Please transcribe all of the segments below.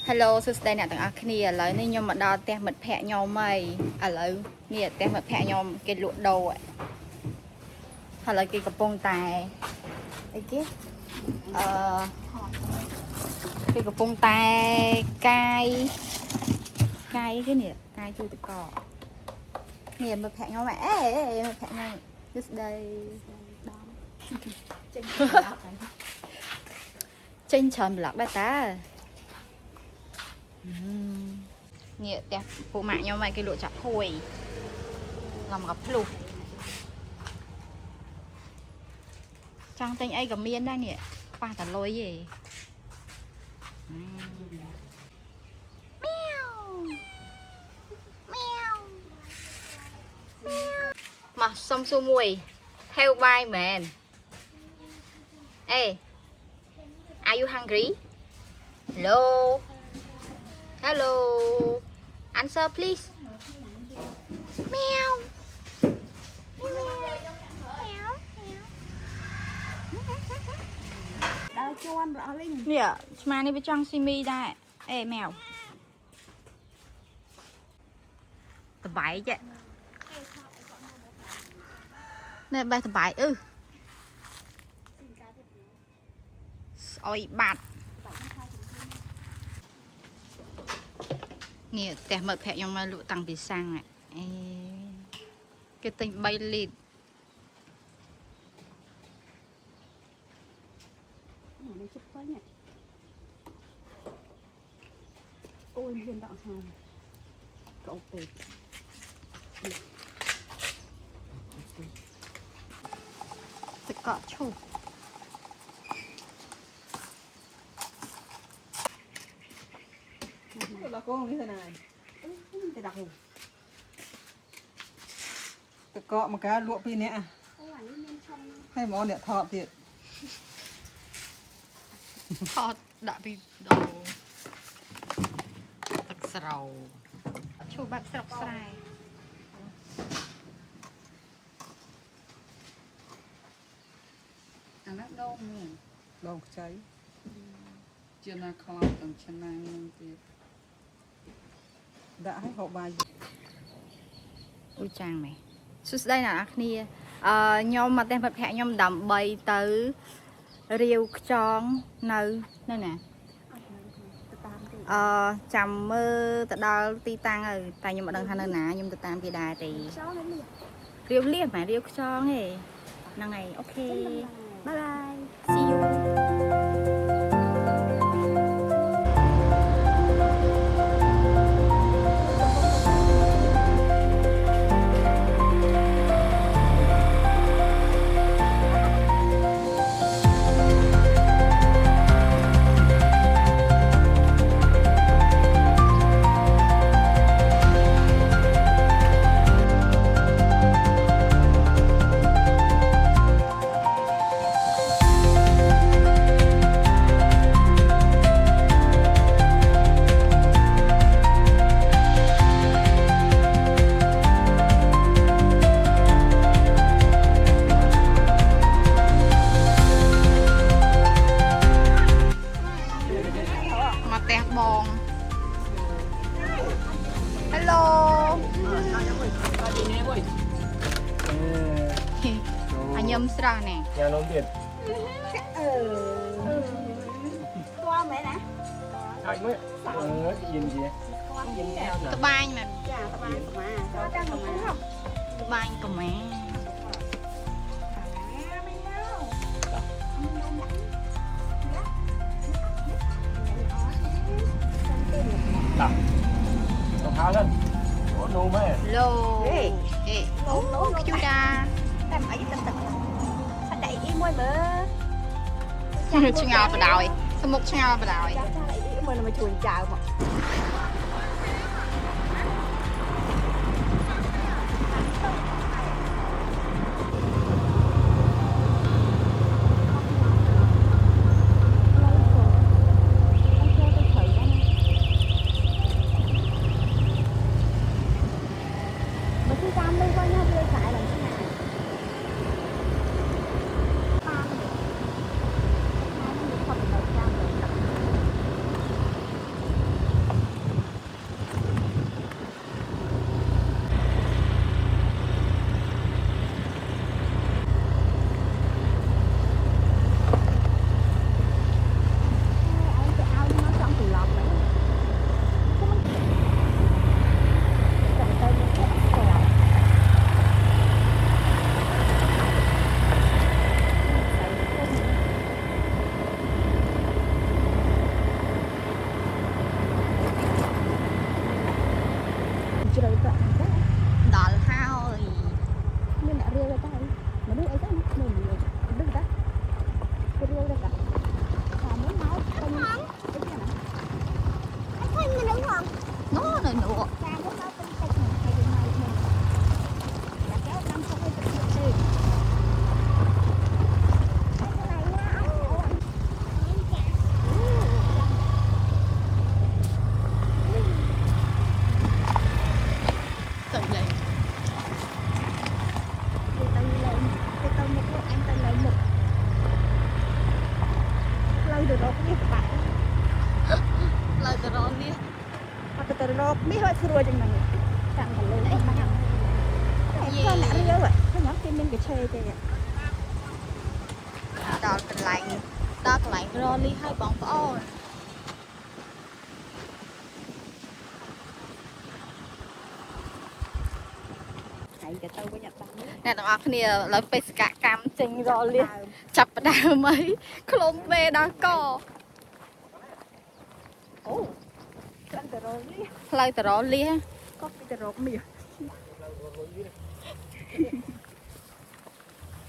Hello សួស្តីអ្នកទាំងអស់គ្នាឥឡូវនេះខ្ញុំមកដល់ផ្ទះមិត្តភ័ក្ដិខ្ញុំហើយឥឡូវនេះផ្ទះមិត្តភ័ក្ដិខ្ញុំគេលក់ដូរឥឡូវគេកំពុងតែអីគេគេកំពុងតែកាយគេនេះកាយទូទឹកកកនេះមិត្តភ័ក្ដិខ្ញុំអេមិត្តភ័ក្ដិខ្ញុំសួស្តីដំចេញច្រើនប្លុកដែរតានេះផ្ទះពូម៉ាក់ខ្ញុំឲ្យគេលក់ចាក់ហួយឡំកភ្លុះចង់ទិញអីក៏មានដែរនេះខ្វះតែលុយទេមៀវមកសុំសួរមួយហេវបាយមែនអេ Are you hungry? Hello answer please meow Đau chuan rõ linh nè mà này bên trong simi đây ê mèo tờ bảy chứ nè bài tờ bảy ôi bạt nè tè mật phẹ trong mà lụa tăng vì sang này cái tình bay lịt ôi viên đạo hàng cậu tệ tự cọ chủ là con như thế này để đặt hùng tự cọ một cái lụa pin nè hay món nè thọ thiệt thọt đã bị đồ tật sầu chủ bạc sọc xài ăn nó đâu nè đâu cháy chưa na khó tầm chân năng tiệt đã hay họ bài ui chàng mày suốt đây là kia nhom mà tên Phật hẹn nhom đầm bay tới riêu tròn nơi nơi nè chầm mơ từ đó ti tăng rồi tại nhưng mà đừng thay nơi nè nhưng từ tam kia đài thì riêu liếc mà riêu tròn ấy năng này ok bye bye see you nhâm sra nè nhà nông tiền qua mẹ nè anh mới nhìn gì tụi bay mà tụi bay cầm mẹ đặt rong tháo lên ủa nu mấy lô chú cha em ở với tình sao đẩy im môi bơ chừng nào vào đòi sao một chừng nào vào đòi môi là mà chuồn chào mà ទៅរកនេះបាក់ ឡើយទៅរកនេះ អត់ទៅរកនេះហើយស្រួលចឹងហ្នឹងចាំទៅលើអីមកតែខ្លួនអ្នករៀវខ្ញុំគេមានកឆេទេ ដល់កន្លែងរលីហើយបងប្អូនអ្នកទាំងអស់គ្នាឥឡូវបេសកកម្មចេញរលីចាប់ផ្ដើមអីក្លុំវេដល់ក អូចាំទៅរកនេះ ផ្លូវទៅរលី ក៏ទៅរកមាស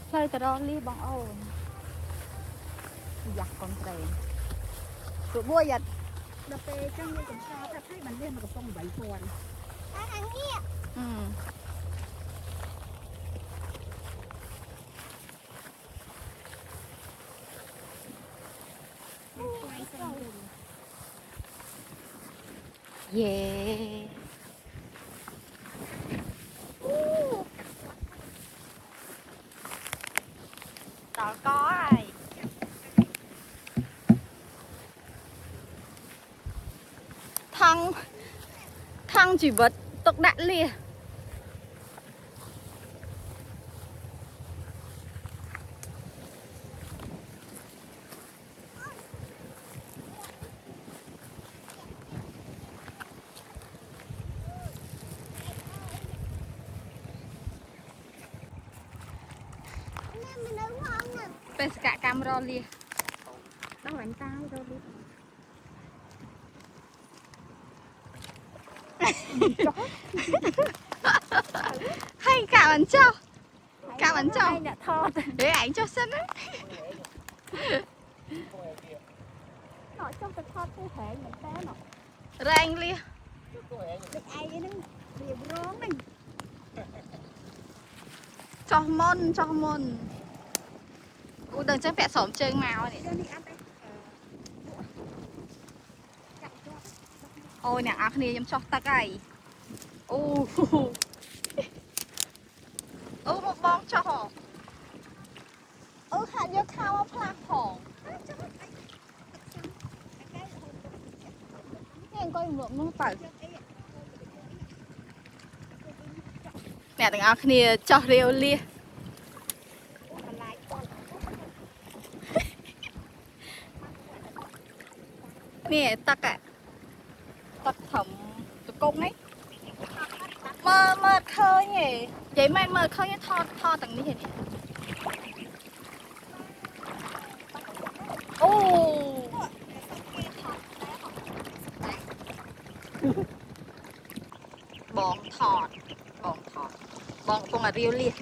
ផ្លូវទៅរលីបងអូនយ៉ាក់កុំត្រេនព្រោះមួយយ៉ាត់ ដល់ពេលចឹងមានកំសត់ថាឲ្យបានលៀនមកកំប៉ុង 8000 យេដល់កហើយថងជីវិតទុកដាក់លៀ បេសកកម្មរលី ដល់អញតាយរកនេះ ហើយកាប់អញ្ចោះកាប់អញ្ចោះ អ្នកថត ហេឯងចុះសិនណា ណោចុះទៅថតទៅហែងមែនតើណោ រែងលី ដូចឯងហ្នឹងរៀបរងហ្នឹង ចោះមុនអូដឹងចឹងពាក់ស្រោមជើងមកនេះ នេះអត់ទេចាក់ជាប់ អូយអ្នកអរគ្នាខ្ញុំចោះទឹកហើយអូអូមកបងចោះហ៎អូហាក់យកខោមកផ្លាស់ផងនេះអង្គុយរំលងទៅអ្នកទាំងអស់គ្នាចោះរាវលៀស បន្លាយគាត់ នេះទឹកធំតកុងនេះមើលឃើញហ៎និយាយមែនមើលឃើញថតទាំងនេះនេះអូបងថតបងកំពុងរាវលៀស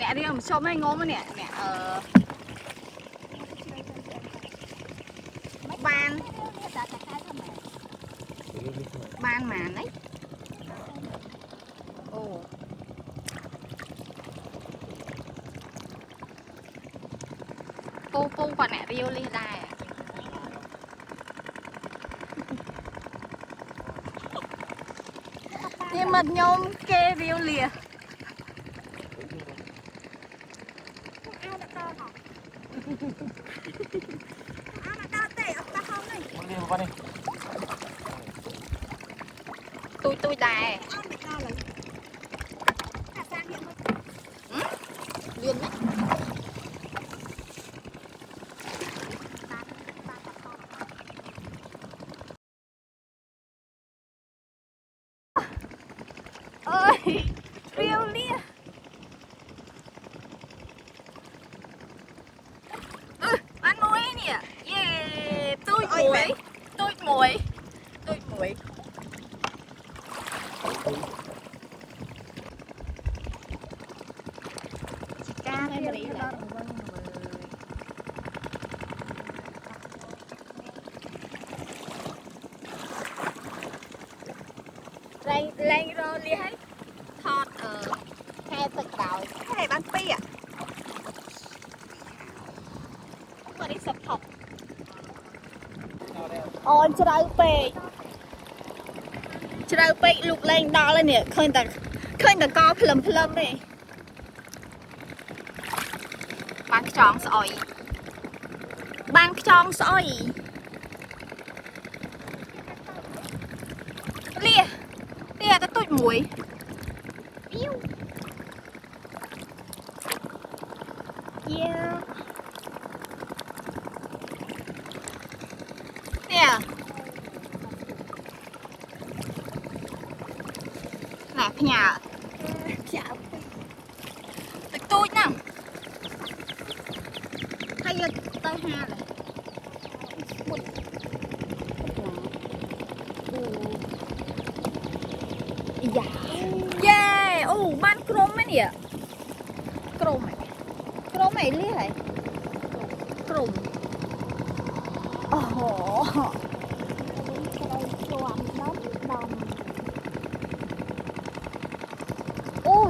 អ្នករាវមិនឈប់ឯងងំនេះអ្នកបាន តែតែខែថាម៉េច បានម៉ានអីអូពូគាត់អ្នករាវលីសដែរនេះមិត្តខ្ញុំគេរាវលីស អានដល់ហ៎អានដល់ទេអត់ទៅហងនេះ มันเรียกว่านี่ ទួយដែរ អត់មិនដល់ឡើយអាសានេះមក លឿនណាស់អើយរាវលីសបានមួយនេះយេទួយមួយការឲ្យរីដល់ឡើងរលីហើយថតខែទឹកក្រោយខែបានពីមកនេះសុបថប់អូនជ្រៅពេកលូកលែងដល់ហើយនេះឃើញតែកភ្លឹមទេ ban chong sỏi ban chong sỏi lia lia ta tụi muối yeah nè nè nhà tôi nè hay là tay hà này dạ yeah ban chrome ấy nè chrome này lý này chrome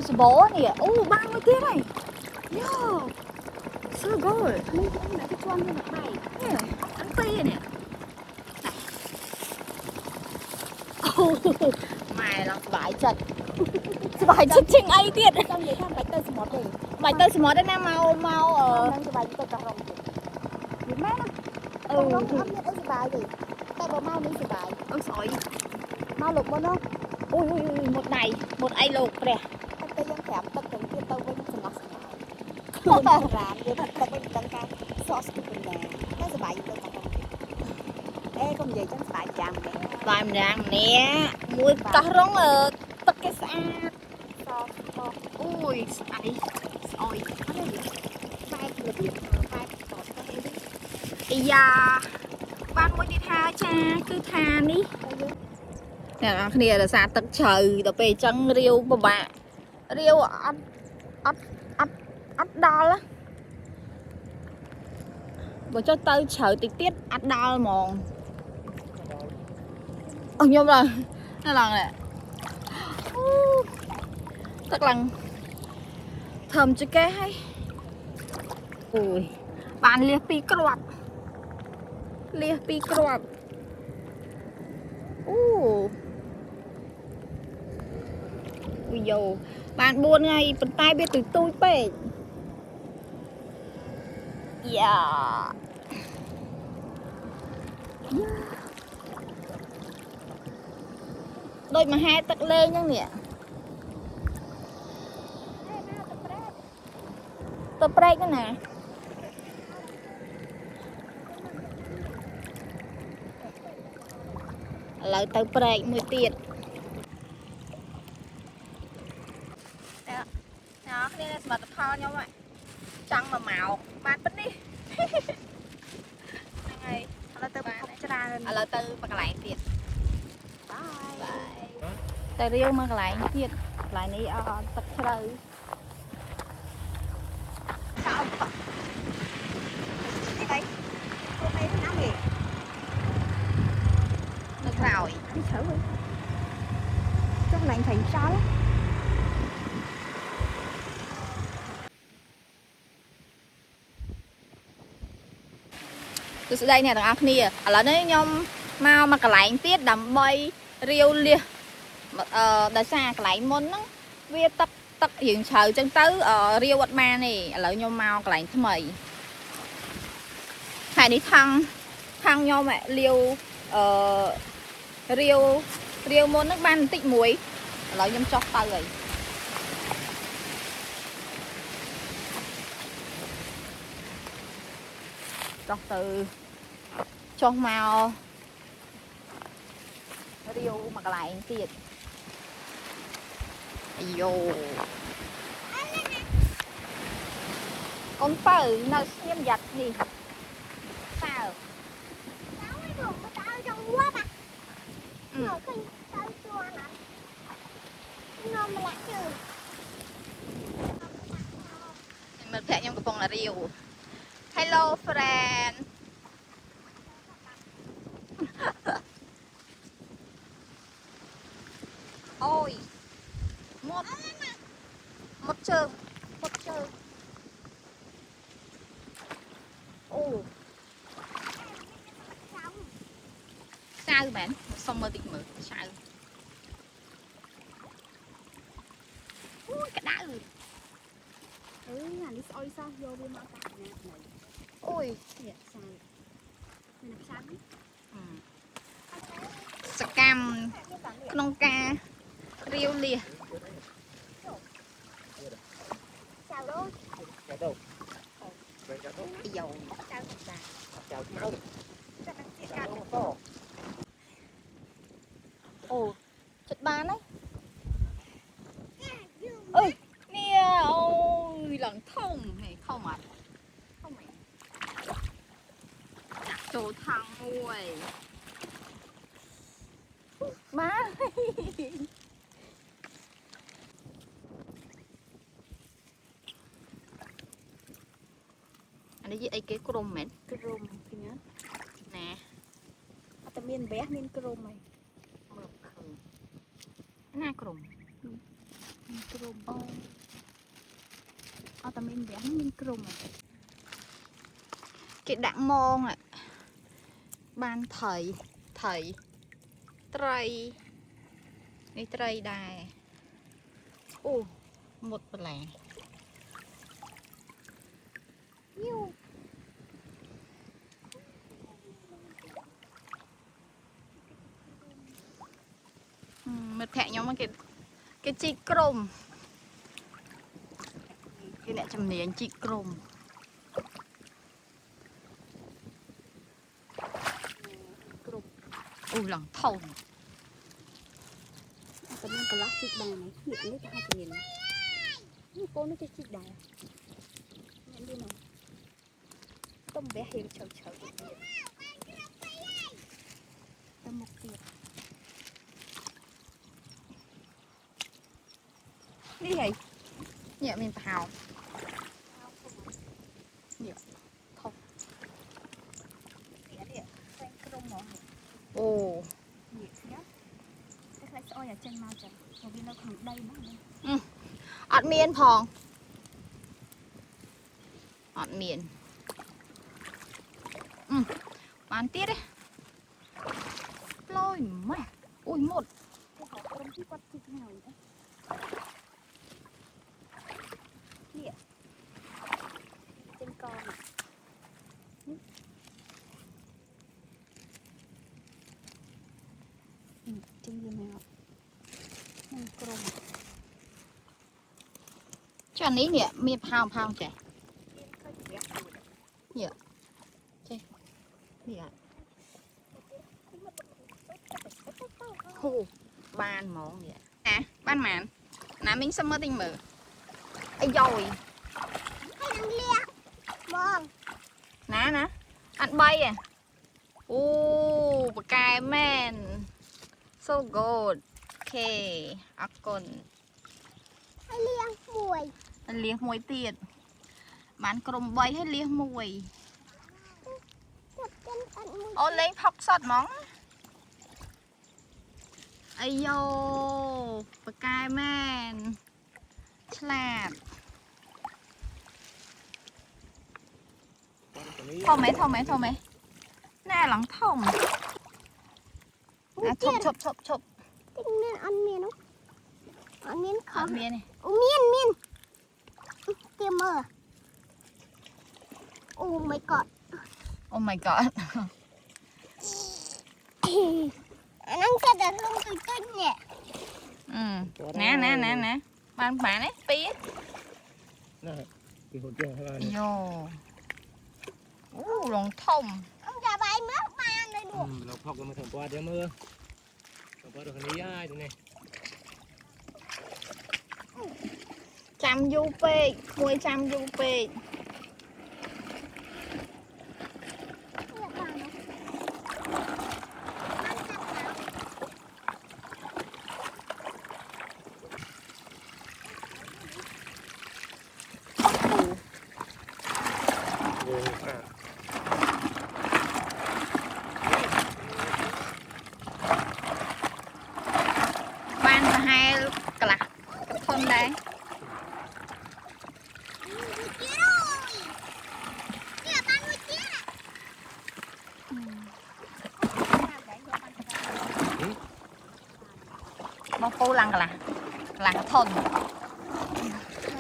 số bố nè ban mấy tiếng này yeah so good Mày cái chuông như một này. nè ăn phi nè mày là vải chật chinh ai tiệt Xong vậy thằng bạch tơi smart đi. mày tới smart đấy nam mau Đang cho bài tơi cả rồng. Vì má nó. Nó âm nhất ở bài gì? Tao bảo mau đi bài. sỏi Mau lục bên đó. ui một này một ai lột nè Taoยังแถมตะเกียงที่เตาไว้สนับสนุนร้านเดี๋ยวตะเกียงจังการซอสที่เป็นแดงน่าสบายอยู่ตรงนั้นเอ๊ะก็ไม่ใช่จังสบายจังเลย vài rang nè mùi cá rong ở tất cái xa ซอสก็ ui sải sỏi แป้งระเบียบแป้งซอสก็ได้ ý da ban mỗi đi tha cha cứ tha đi nè nó kia là xa tật trời tập về chân riêu bà bạ riêu ắt đo lá bà cho tao trời tiết tiết ắt đo mòn nhôm rồi nó lần nè tất lần thơm chứ cái hay ui bạn liếc pi cọp ui dồ bạn buồn ngay phần tay biết từ tôi bể yeah đôi mà hai tắc lên nhá nè tập break nữa nè lại tập break mới tiệt đó cái này là thò nhau vậy trăng mà màu ban bít đi ngày là từ là từ bạc lại tiệt từ riêu mà lại tiệt lại ní tập chơi sao cái đấy hôm nay nó gì nước rồi đi thử đi chắc là anh thành sao lắm tôi sẽ đây nè thằng ác nè là đấy nhom mau mà cái lạnh tiết đầm bay riêu lia đại xa cái lạnh môn nó vi tắc hiện chờ chân tới riêu vật ma này là nhom mau cái lạnh thứ mày hai đi thăng nhom mẹ liêu riêu môn nước ban tịnh muối là nhom chọc tao rồi chọc từ cho màu riêu mà cái lạnh tiệt vô con phở nó xiêm giặt gì sao mình phải nhom cái phòng là riêu hello friend ôi một trường ô sao bạn xong mơ tịnh mở sao ui cái đá rồi អានេះស្អុយសោះយកវាមកកាត់ណាស់ អូយ នេះសាយមានផ្សាត់ សកម្មក្នុងការរាវលៀស ចៅដូន Chào đâu? Chào đâu? យោ ចៅសុខសា Chào máu. ចាំតែកា Chào ត់ không có. អូចិត្តបានហើយអើយនេះអូយឡើងធំហេធំអត់ធំហេចូលថងមួយបានអានេះអីគេក្រុមមែន ក្រុមឃើញ ណា អត់តែមានវះមានក្រុមហី មើលឃើញណាក្រុម មានក្រុមអូអត់តែមានវះមានក្រុមហី គេដាក់មងបានថៃត្រីនេះត្រីដែរអូមុតបន្លែយូមិត្តភក្តិខ្ញុំគេជីកក្រុមគេអ្នកជំនាញជីកក្រុមអូឡើងធំ តែមានកន្លះជីកបានហីនេះគេហៅជំនាញនេះកូននេះគេជីកដែរអ្នកនេះមកទុំវះរៀងឆៅទៀតតែមកទៀត នេះហីនេះមានប្រហោងនេះធំ នេះក្រុមហ្មង អូ នេះស្ងាត់តែខ្លាចស្អុយអាចេញមកចឹងព្រោះវានៅក្នុងដីហ្នឹង អត់មានផងអត់មានបានទៀតទេលយម៉េះអូយមុត គេហៅក្រុមที่គាត់ជីកហើយនេះចេញកងចេញវាមកនឹងក្រុម ចានេះនេះមានផោងចេះ ឃើញវះ នេះអត់ហូបានហ្មងនេះណាបានហ្មងណាមីងសុំមើលតិចមើលអាយ៉យ ហើយនឹងលះបង ណាអត់3ទេអូបកែមែន so good អូខេអរគុណ ហើយលះមួយ លៀសមួយទៀតបានក្រុម3ហើយលៀសមួយ គាត់ចិនអត់មួយ អូលេងផុកសតហ្មងអាយ៉ូបកែមែនឆ្លាតធំមែនណែឡើងធំអាឈប់ តិចមានអត់មាននោះអត់មានខ អ ំ ត់មានទេ អូមានទៀមមើលអូ my god Oh my god អាហ្នឹងគេតែលងទុយនេះ ណាបានបានទេពីរ Nè, cái hột trường hay là យោអូឡងធំ ông già bay mất ba này được nó phọc mà thằng qua đêm mưa. Thằng qua được hình ý ai thế này. ចាំយូរពេកមួយចាំយូរពេក Đường à. បានប្រហែលកន្លះកធំដែរ បងពូឡើងកន្លះកធំ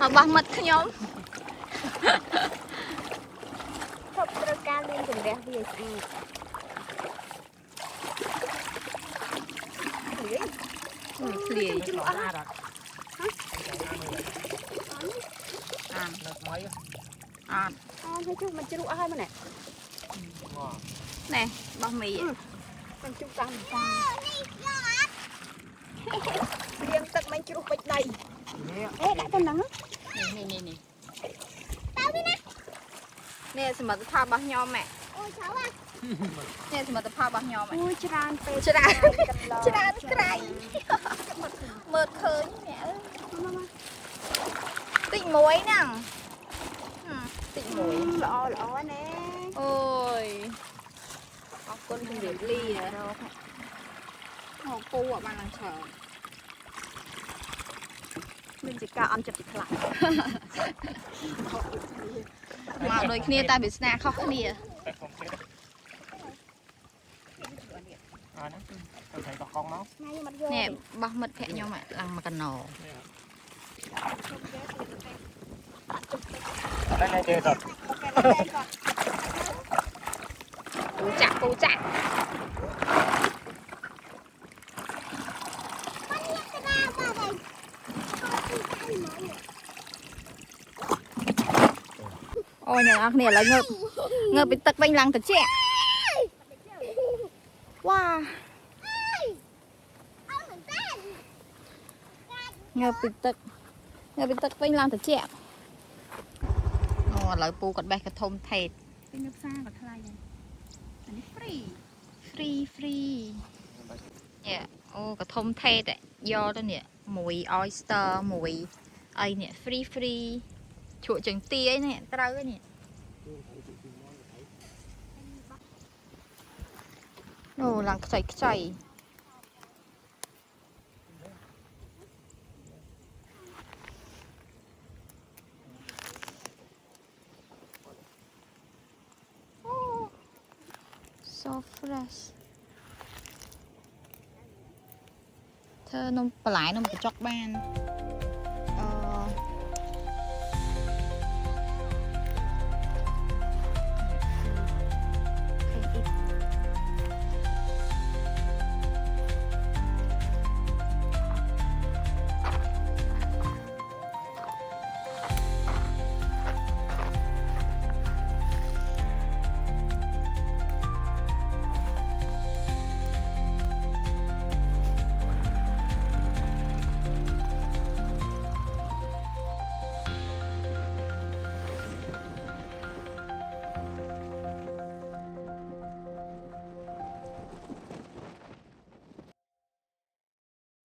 របស់មិត្តខ្ញុំ Thậpត្រូវការមានចម្រះវាស្អាត ធ្លាយ ជ្រុះអត់អត់ អាន នៅថ្មី អាន អូនជួយមិនជ្រុះអស់ហើយម៉ែ ង ណែបោះមី មិនជ្រុះតាមតារៀងទឹកមិនជ្រុះពេជ្រដី នេះ អេដាក់ទៅហ្នឹង នេះនេះសមត្ថភាពរបស់ខ្ញុំម៉ែ អូយច្រើន នេះសមត្ថភាពរបស់ខ្ញុំម៉ែ អូយច្រើនពេក ច្រើនក្រៃមើលឃើញអ្នកតិចមួយហ្នឹងតិចមួយ ល្អល្អណែ អូយអរគុណជំរាបលាអូពូអត់បានឡើងច្រើន មានជាការអន់ចិត្តជាខ្លាំង មកដូចគ្នាតែវាស្នាខុសគ្នា តែខ្ញុំchết à nó tôi thấy có con nó ថ្ងៃមកយក នេះបោះមិត្តភក្តិខ្ញុំឡើងមកកណោ đây này chơi rồi ពូចាក់ អូយអ្នកនរគ្នាឥឡូវងើបពីទឹកវិញឡើងត្រជាក់វ៉ាងើបពីទឹកវិញឡើងត្រជាក់អូឥឡូវពូគាត់បេះកធំថេត ពីនៅផ្សារក៏ថ្លៃដែរអានេះ free នេះអូកធំថេតយកទៅនេះមួយ oyster មួយអីនេះ free ជក់ចង្ទាយនេះត្រូវឯនេះអូឡើងខ្ចីអូ so fresh ធ្វើនំបន្លែនំកញ្ចុកបាន